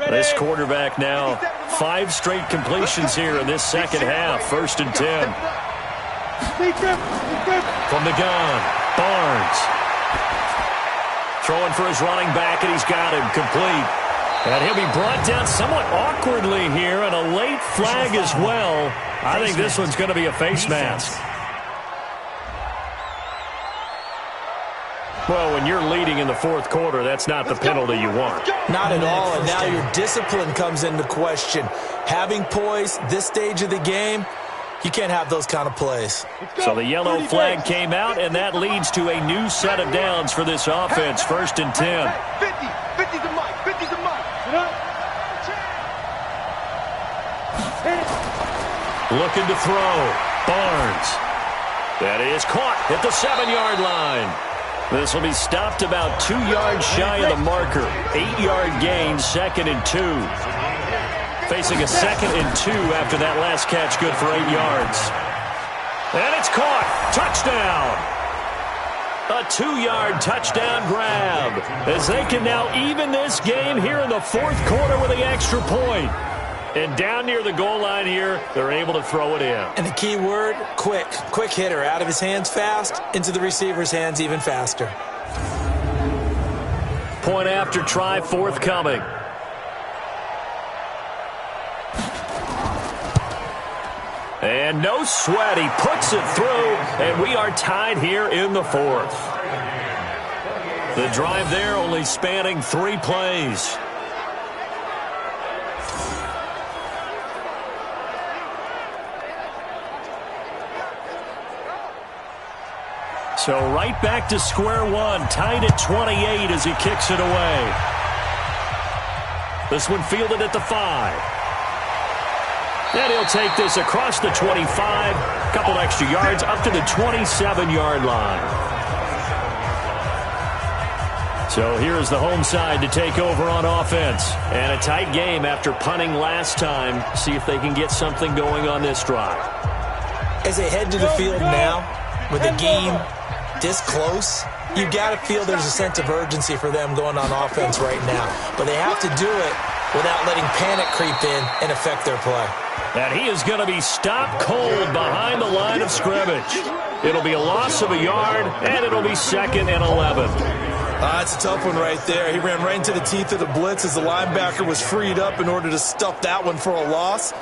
This quarterback now, 5 straight completions here in this second half. 1st and 10. From the gun, Barnes. Throwing for his running back, and he's got him complete. And he'll be brought down somewhat awkwardly here, and a late flag as well. I think this one's going to be a face mask. Well, when you're leading in the 4th quarter, that's not the penalty you want. Not at all, and now your discipline comes into question. Having poise this stage of the game, you can't have those kind of plays. So the yellow flag came out, and that leads to a new set of downs for this offense. 1st and 10. 50's the mark. 50's the mark. Looking to throw. Barnes. That is caught at the 7-yard line. This will be stopped about 2 yards shy of the marker. 8-yard gain, 2nd and 2. Facing a 2nd and 2 after that last catch, good for 8 yards. And it's caught. Touchdown. A 2-yard touchdown grab as they can now even this game here in the 4th quarter with the extra point. And down near the goal line here, they're able to throw it in. And the key word, quick. Quick hitter. Out of his hands fast, into the receiver's hands even faster. Point after try forthcoming. And no sweat, he puts it through, and we are tied here in the 4th. The drive there only spanning 3 plays. So right back to square one, tied at 28 as he kicks it away. This one fielded at the 5. And he'll take this across the 25, couple extra yards up to the 27-yard line. So here's the home side to take over on offense. And a tight game after punting last time. See if they can get something going on this drive. As they head to the field now, with the game this close, you got to feel there's a sense of urgency for them going on offense right now. But they have to do it without letting panic creep in and affect their play. And he is going to be stopped cold behind the line of scrimmage. It'll be a loss of a yard, and it'll be 2nd and 11. It's a tough one right there. He ran right into the teeth of the blitz as the linebacker was freed up in order to stuff that one for a loss.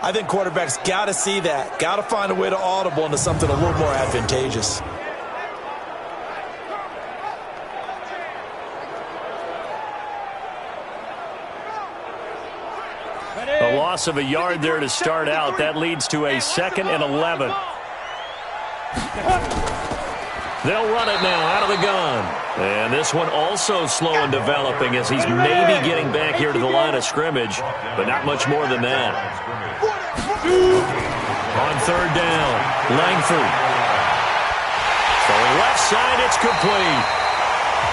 I think quarterbacks got to see that. Got to find a way to audible into something a little more advantageous. A loss of a yard there to start out. That leads to a 2nd and 11. They'll run it now out of the gun. And this one also slow in developing as he's maybe getting back here to the line of scrimmage, but not much more than that. On 3rd down, Langford. Throwing left side, it's complete.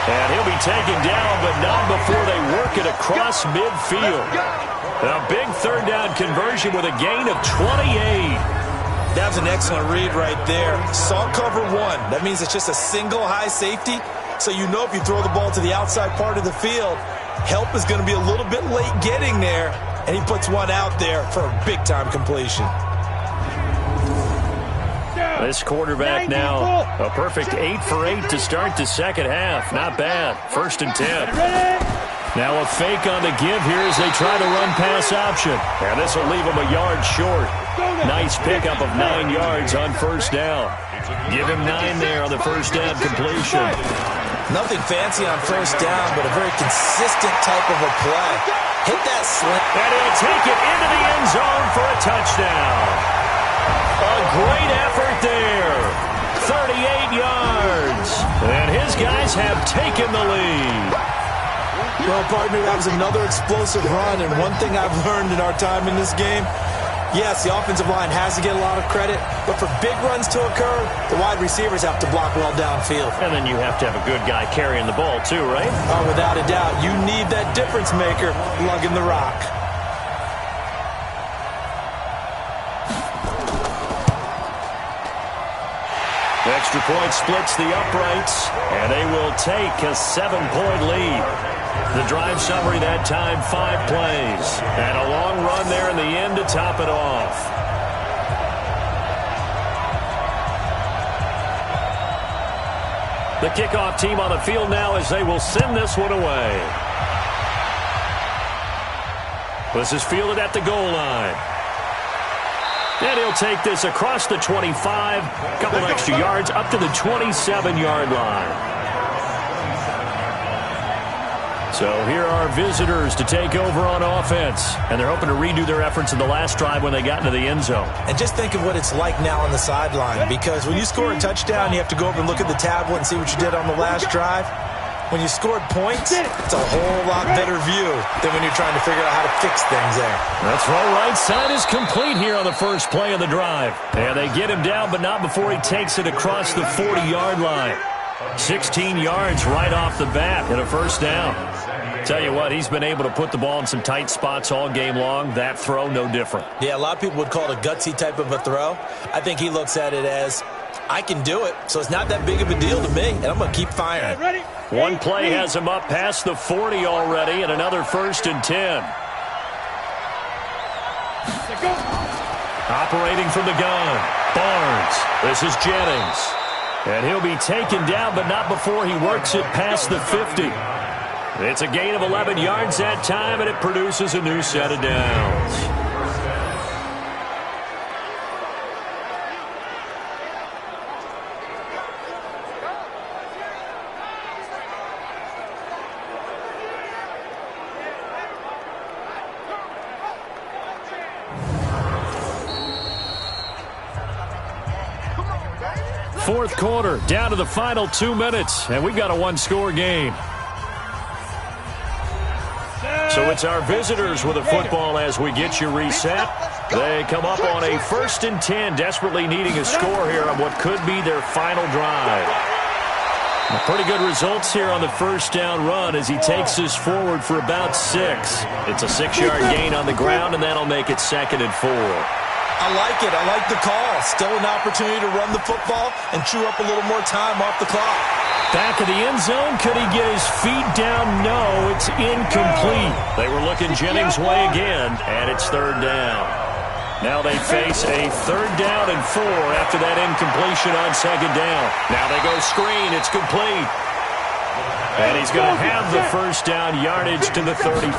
And he'll be taken down, but not before they work it across midfield. A big 3rd down conversion with a gain of 28. That was an excellent read right there. Saw cover 1. That means it's just a single high safety. So you know if you throw the ball to the outside part of the field, help is going to be a little bit late getting there. And he puts one out there for a big-time completion. This quarterback now, a perfect 8 for 8 to start the second half. Not bad. 1st and 10. Now a fake on the give here as they try to run pass option. And this will leave them a yard short. Nice pickup of 9 yards on first down. Give him 9 there on the first down completion. Nothing fancy on first down, but a very consistent type of a play. Hit that slant. And he'll take it into the end zone for a touchdown. A great effort there. 38 yards. And his guys have taken the lead. Well, partner, that was another explosive run, and one thing I've learned in our time in this game, yes, the offensive line has to get a lot of credit, but for big runs to occur, the wide receivers have to block well downfield. And then you have to have a good guy carrying the ball too, right? Oh, without a doubt. You need that difference maker lugging the rock. Extra point splits the uprights, and they will take a 7-point lead. The drive summary that time, 5 plays. And a long run there in the end to top it off. The kickoff team on the field now as they will send this one away. This is fielded at the goal line. And he'll take this across the 25, a couple extra yards up to the 27-yard line. So here are visitors to take over on offense. And they're hoping to redo their efforts in the last drive when they got into the end zone. And just think of what it's like now on the sideline. Because when you score a touchdown, you have to go over and look at the tablet and see what you did on the last drive. When you scored points, it's a whole lot better view than when you're trying to figure out how to fix things there. That's right. Right side is complete here on the first play of the drive. And they get him down, but not before he takes it across the 40-yard line. 16 yards right off the bat and a first down. Tell you what, he's been able to put the ball in some tight spots all game long. That throw, no different. Yeah, a lot of people would call it a gutsy type of a throw. I think he looks at it as, I can do it, so it's not that big of a deal to me, and I'm going to keep firing. One play has him up past the 40 already, and another 1st and 10. Operating from the gun, Barnes. This is Jennings. And he'll be taken down, but not before he works it past the 50. It's a gain of 11 yards that time, and it produces a new set of downs. Fourth quarter, down to the final 2 minutes, and we've got a one-score game. So it's our visitors with a football as we get you reset. They come up on a 1st and 10, desperately needing a score here on what could be their final drive. Pretty good results here on the first down run as he takes us forward for about 6. It's a 6-yard gain on the ground, and that'll make it 2nd and 4. I like it. I like the call. Still an opportunity to run the football and chew up a little more time off the clock. Back of the end zone. Could he get his feet down? No, it's incomplete. They were looking Jennings' way again, and it's 3rd down. Now they face a 3rd down and 4 after that incompletion on 2nd down. Now they go screen. It's complete. And he's going to have the first down yardage to the 35.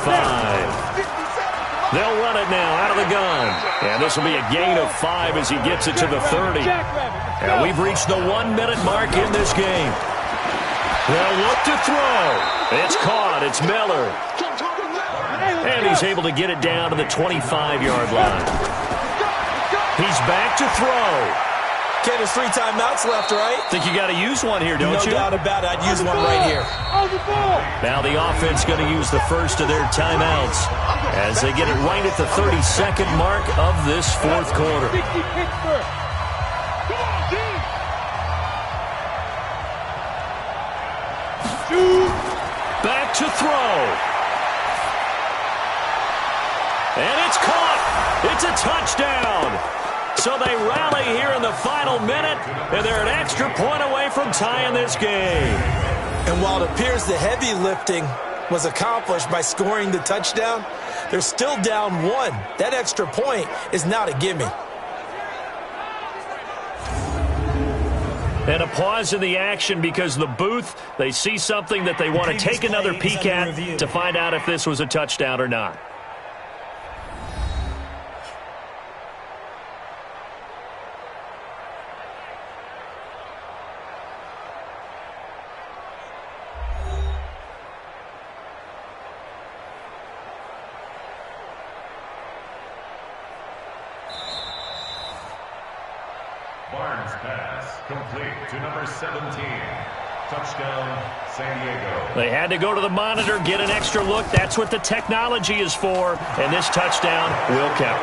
They'll run it now out of the gun. And this will be a gain of 5 as he gets it to the 30. And we've reached the 1-minute mark in this game. They'll look to throw. It's caught. It's Miller. And he's able to get it down to the 25-yard line. He's back to throw. Ken, there's 3 timeouts left, right? Think you got to use one here, don't you? No doubt about it. I'd use one right here. Now the offense going to use the first of their timeouts as they get it right at the 32nd mark of this 4th quarter. Back to throw. And it's caught. It's a touchdown. So they rally here in the final minute, and they're an extra point away from tying this game. And while it appears the heavy lifting was accomplished by scoring the touchdown, they're still down 1. That extra point is not a gimme. And a pause in the action because the booth, they see something that they want to take another peek at to find out if this was a touchdown or not. Barnes pass complete to number 17. Touchdown, San Diego. They had to go to the monitor, get an extra look. That's what the technology is for, and this touchdown will count.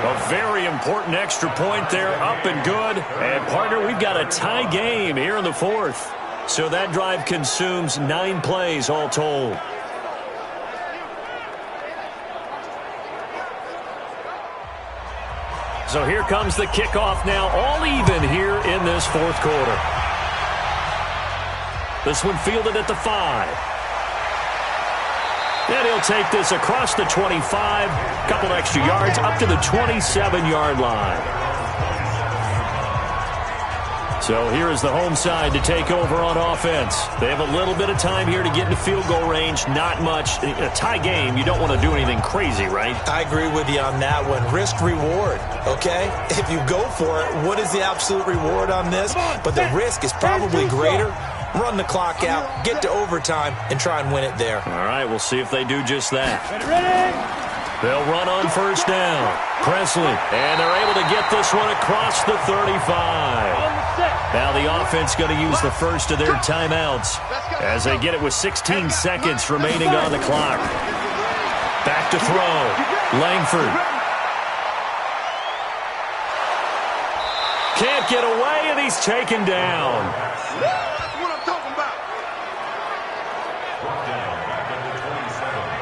A very important extra point there, up and good. And, partner, we've got a tie game here in the fourth. So that drive consumes 9 plays all told. So here comes the kickoff now, all even here in this fourth quarter. This one fielded at the 5. And he'll take this across the 25, couple extra yards, up to the 27-yard line. So here is the home side to take over on offense. They have a little bit of time here to get into field goal range, not much. In a tie game, you don't want to do anything crazy, right? I agree with you on that one. Risk-reward, okay? If you go for it, what is the absolute reward on this? But the risk is probably greater. Run the clock out, get to overtime, and try and win it there. All right, we'll see if they do just that. They'll run on first down. Presley, and they're able to get this one across the 35. Now the offense going to use the first of their timeouts as they get it with 16 seconds remaining on the clock. Back to throw. Langford. Can't get away, and he's taken down. That's what I'm talking about. Brought down back at the 27.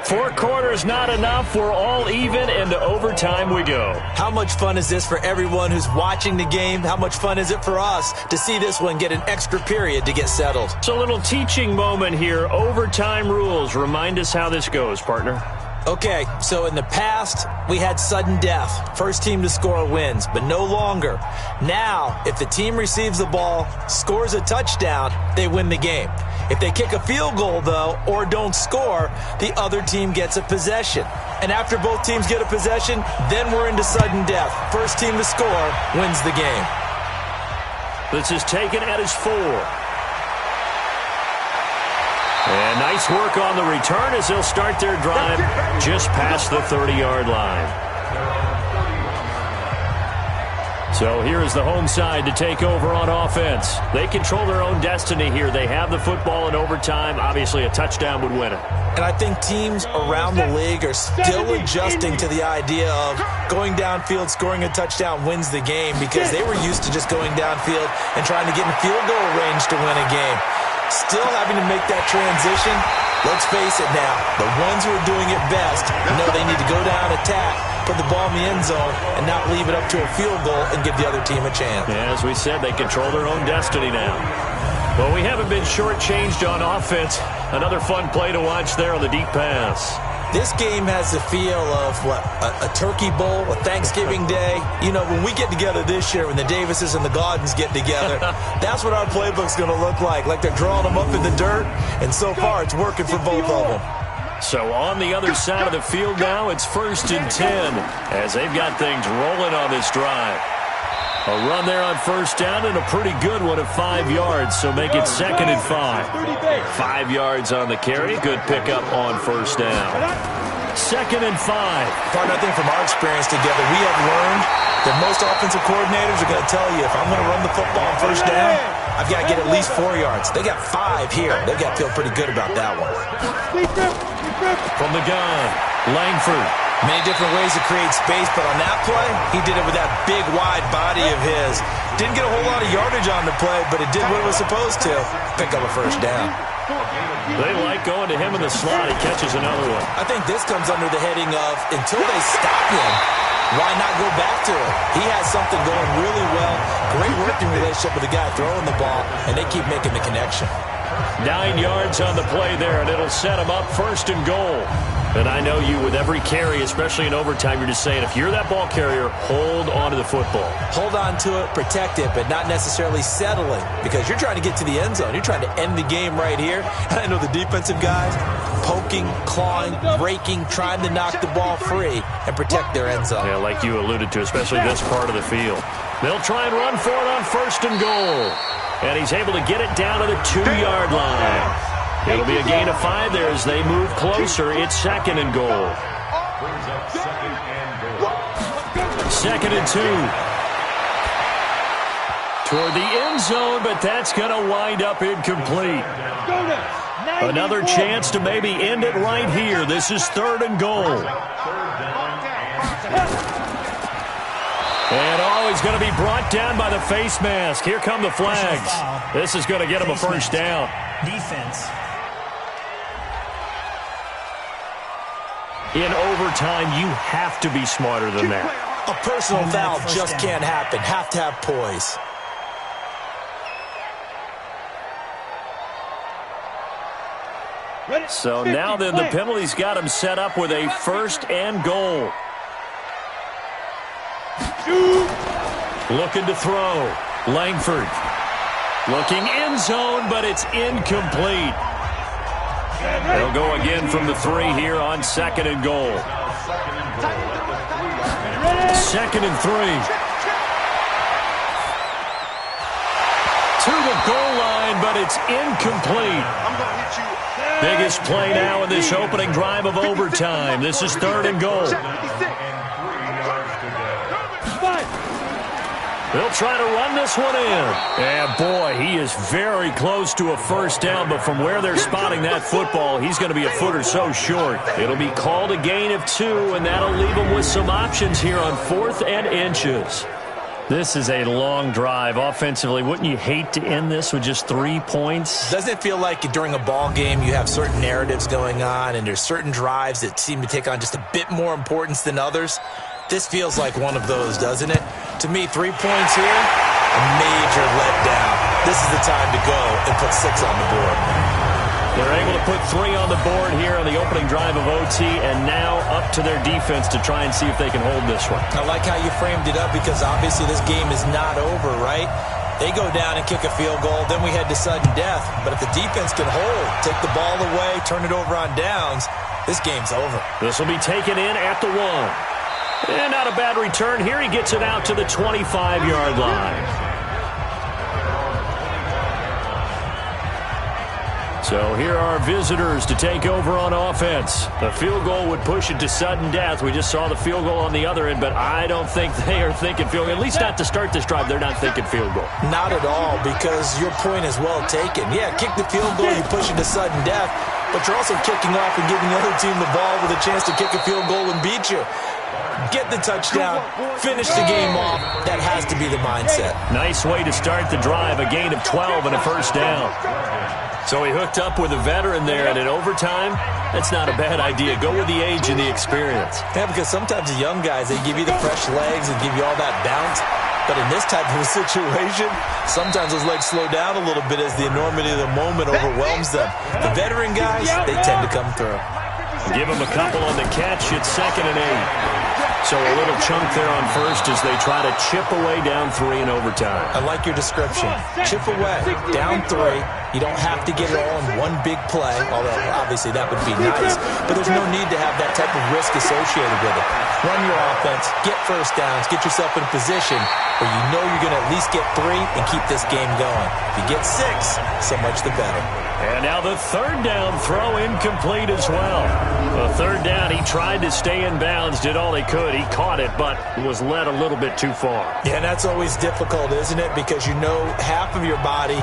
Four quarters not enough. We're all even, and to overtime we go. How much fun is this for everyone who's watching the game? How much fun is it for us to see this one get an extra period to get settled? It's a little teaching moment here. Overtime rules. Remind us how this goes, partner. Okay, so in the past, we had sudden death. First team to score wins, but no longer. Now, if the team receives the ball, scores a touchdown, they win the game. If they kick a field goal, though, or don't score, the other team gets a possession. And after both teams get a possession, then we're into sudden death. First team to score wins the game. This is taken at his 4. And nice work on the return as they'll start their drive just past the 30-yard line. So here is the home side to take over on offense. They control their own destiny here. They have the football in overtime. Obviously, a touchdown would win it. And I think teams around the league are still adjusting to the idea of going downfield, scoring a touchdown wins the game, because they were used to just going downfield and trying to get in field goal range to win a game. Still having to make that transition. Let's face it now, the ones who are doing it best know they need to go down, attack, put the ball in the end zone, and not leave it up to a field goal and give the other team a chance. Yeah, as we said, they control their own destiny now. Well, we haven't been shortchanged on offense. Another fun play to watch there on the deep pass. This game has the feel of, what, a turkey bowl, a Thanksgiving day. You know, when we get together this year, when the Davises and the Gaudens get together, that's what our playbook's going to look like they're drawing them up in the dirt, and so far it's working for both of them. So on the other side of the field now, it's 1st and 10 as they've got things rolling on this drive. A run there on first down and a pretty good one of 5 yards, so make it 2nd and 5. 5 yards on the carry. Good pickup on first down. 2nd and 5. Partner, I think from our experience together, we have learned that most offensive coordinators are going to tell you, if I'm going to run the football on first down, I've got to get at least 4 yards. They got 5 here. They've got to feel pretty good about that one. From the gun, Langford. Many different ways to create space, but on that play, he did it with that big, wide body of his. Didn't get a whole lot of yardage on the play, but it did what it was supposed to. Pick up a first down. They like going to him in the slot. He catches another one. I think this comes under the heading of, until they stop him, why not go back to him? He has something going really well. Great working relationship with the guy throwing the ball, and they keep making the connection. 9 yards on the play there, and it'll set him up 1st and goal. And I know you, with every carry, especially in overtime, you're just saying, if you're that ball carrier, hold on to the football. Hold on to it, protect it, but not necessarily settling, because you're trying to get to the end zone. You're trying to end the game right here. And I know the defensive guys poking, clawing, raking, trying to knock the ball free and protect their end zone. Yeah, like you alluded to, especially this part of the field. They'll try and run for it on 1st and goal. And he's able to get it down to the 2-yard line. It'll be a gain of 5 there as they move closer. It's 2nd and goal. 2nd and 2. Toward the end zone, but that's going to wind up incomplete. Another chance to maybe end it right here. This is 3rd and goal. And he's going to be brought down by the face mask. Here come the flags. This is going to get him a first down. Defense. In overtime, you have to be smarter than that. A personal foul just can't happen. Have to have poise. So now then, the penalty's got him set up with a 1st and goal. Looking to throw. Langford. Looking end zone, but it's incomplete. They'll go again from the 3 here on 2nd and goal. 2nd and 3. To the goal line, but it's incomplete. Biggest play now in this opening drive of overtime. This is 3rd and goal. They'll try to run this one in. And, boy, he is very close to a first down, but from where they're spotting that football, he's going to be a foot or so short. It'll be called a gain of 2, and that'll leave him with some options here on 4th and inches. This is a long drive. Offensively, wouldn't you hate to end this with just 3 points? Doesn't it feel like during a ball game you have certain narratives going on, and there's certain drives that seem to take on just a bit more importance than others? This feels like one of those, doesn't it? To me, 3 points here, a major letdown. This is the time to go and put 6 on the board. They're able to put 3 on the board here on the opening drive of OT, and now up to their defense to try and see if they can hold this one. I like how you framed it up, because obviously this game is not over, right? They go down and kick a field goal, then we head to sudden death. But if the defense can hold, take the ball away, turn it over on downs, this game's over. This will be taken in at the 1. And not a bad return here. He gets it out to the 25-yard line. So here are visitors to take over on offense. The field goal would push it to sudden death. We just saw the field goal on the other end, but I don't think they are thinking field goal. At least not to start this drive. They're not thinking field goal. Not at all, because your point is well taken. Yeah, kick the field goal, you push it to sudden death, but you're also kicking off and giving the other team the ball with a chance to kick a field goal and beat you. Get the touchdown, finish the game off. That has to be the mindset. Nice way to start the drive, a gain of 12 and a first down. So he hooked up with a veteran there, and in overtime, that's not a bad idea. Go with the age and the experience. Yeah, because sometimes the young guys, they give you the fresh legs and give you all that bounce. But in this type of a situation, sometimes those legs slow down a little bit as the enormity of the moment overwhelms them. The veteran guys, they tend to come through. Give him a couple on the catch. It's 2nd and 8. So a little chunk there on first as they try to chip away down 3 in overtime. I like your description. Chip away, down 3. You don't have to get it all in one big play, although obviously that would be nice. But there's no need to have that type of risk associated with it. Run your offense, get first downs, get yourself in a position where you know you're going to at least get 3 and keep this game going. If you get 6, so much the better. And now the 3rd down throw incomplete as well. The 3rd down, he tried to stay in bounds, did all he could. He caught it, but was led a little bit too far. Yeah, and that's always difficult, isn't it? Because you know half of your body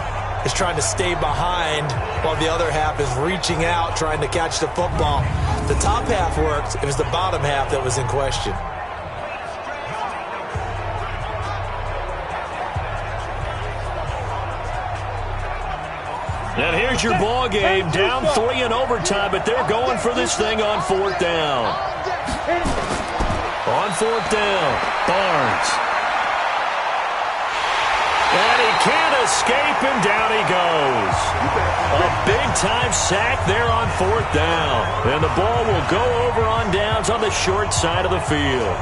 is trying to stay behind while the other half is reaching out, trying to catch the football. The top half worked. It was the bottom half that was in question. And here's your ball game, down 3 in overtime, but they're going for this thing on 4th down. On 4th down, Barnes. And he can't escape, and down he goes. A big-time sack there on 4th down. And the ball will go over on downs on the short side of the field.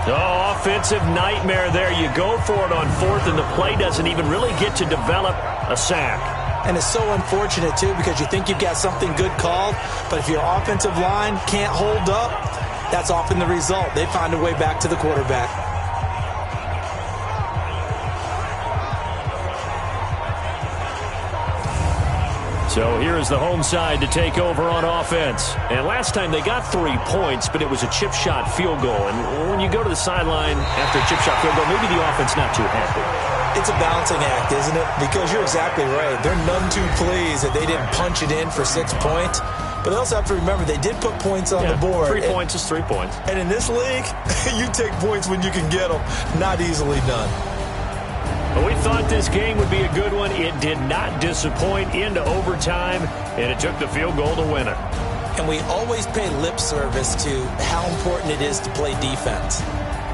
Oh, offensive nightmare there. You go for it on 4th, and the play doesn't even really get to develop a sack. And it's so unfortunate, too, because you think you've got something good called, but if your offensive line can't hold up, that's often the result. They find a way back to the quarterback. So here is the home side to take over on offense. And last time they got 3 points, but it was a chip shot field goal. And when you go to the sideline after a chip shot field goal, maybe the offense not too happy. It's a balancing act, isn't it? Because you're exactly right. They're none too pleased that they didn't punch it in for 6 points. But they also have to remember they did put points on the board. 3 points is 3 points. And in this league, you take points when you can get them. Not easily done. But we thought this game would be a good one. It did not disappoint into overtime, and it took the field goal to win it. And we always pay lip service to how important it is to play defense.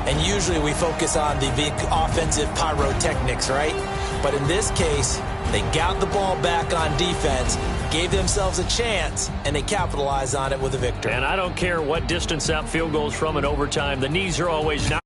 And usually we focus on the big offensive pyrotechnics, right? But in this case, they got the ball back on defense, gave themselves a chance, and they capitalized on it with a victory. And I don't care what distance that field goes from in overtime. The knees are always not.